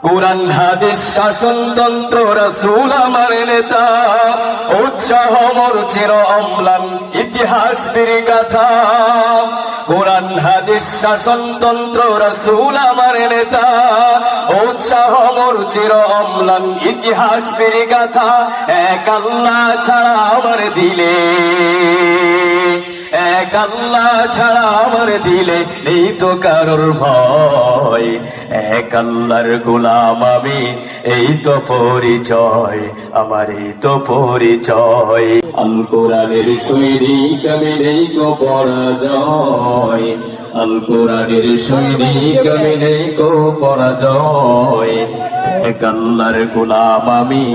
কুরআন হাদিস শাসনতন্ত্র রাসূল আমার নেতা, উৎসাহ মোর চির অম্লান ইতিহাস বীর গাথা। কুরআন হাদিস শাসনতন্ত্র রাসূল আমার নেতা, উৎসাহ মোর চির অম্লান ইতিহাস বীর গাথা। এক আল্লাহ ছাড়া আমার দিলে, এক আল্লাহ ছাড়া আমার দিলে নেই তো কারোর ভয়। এক আল্লাহর গোলাম আমি, এই তো পরিচয় আমার, এই তো পরিচয়। আল কোরআনের সৈনিক আমি, নেই কো পরাজয়। আল কোরআনের সৈনিক আমি, নেই কো পরাজয়। এক আল্লাহর গোলাম আমি,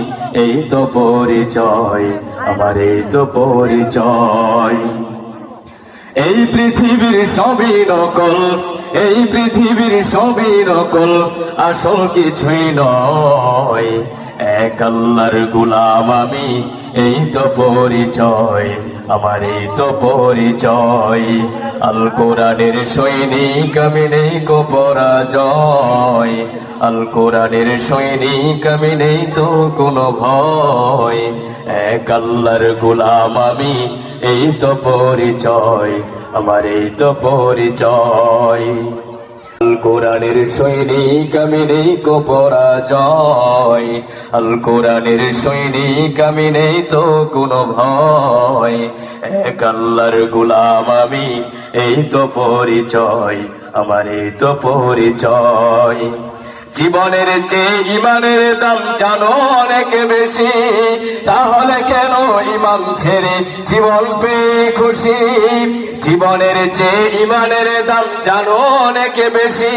এই তো পরিচয় আমার, এই তো পরিচয়। এই পৃথিবীর সবই নকল, এই পৃথিবীর সবই নকল, আসল কিছুই নয়। এক আল্লাহর গোলাম আমি, এই তো পরিচয় আমার, এই তো পরিচয়। আল কোরআনের সৈনিক আমি, নেই কো পরাজয়। আল কোরআনের সৈনিক আমি, নেই তো কোনো ভয়। এক আল্লাহর গোলাম আমি, এই তো পরিচয় আমার, এই তো পরিচয়। আল কোরআনের সৈনিক আমি, নেই কো পরাজয়। আল কোরআনের সৈনিক আমি, নেই তো কোনো ভয়। এক আল্লাহর গোলাম আমি, এই তো পরিচয় আমার, এই তো পরিচয়। জীবনের চেয়ে ইমানের দাম জানো অনেক বেশি, তাহলে কেন ইমান ছেড়ে জীবন পেয়ে খুশি? জীবনের চেয়ে ইমানের দাম জানো অনেক বেশি,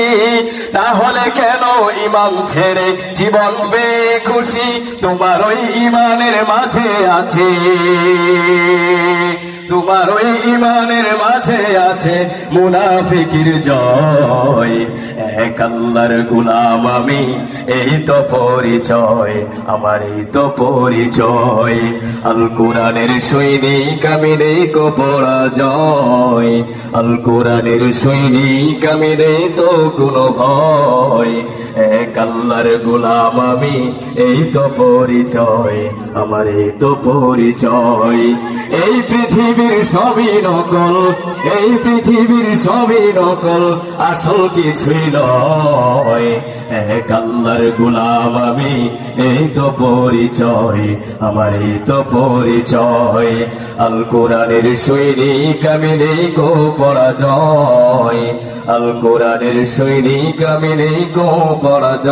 তাহলে কেন ইমান ছেড়ে জীবন পেয়ে খুশি? তোমার ওই ইমানের মাঝে আছে, তোমার ওই ইমানের মাঝে আছে মুনাফিকির জয়। এক আল্লাহর গোলাম আমি, এই তো পরিচয় আমার, এই তো পরিচয়। আল কোরআনের সৈনিক আমি, নেই কো পরাজয়। আল কোরআনের সৈনিক আমি, নেই তো কোনো ভয়। এক আল্লাহর গোলাম আমি, এই তো পরিচয় আমার, এই তো পরিচয়। এই পৃথিবীর সবই নকল, এই পৃথিবীর সবই নকল, আসল কিছুই নয়। এক আল্লাহর গোলাম আমি, এই তো পরিচয় আমার, এই তো পরিচয়। আল কোরআনের সৈনিক আমি, নেই কো পরাজয়। আল কোরআনের সৈনিক আমি, নেই কো পরাজয়।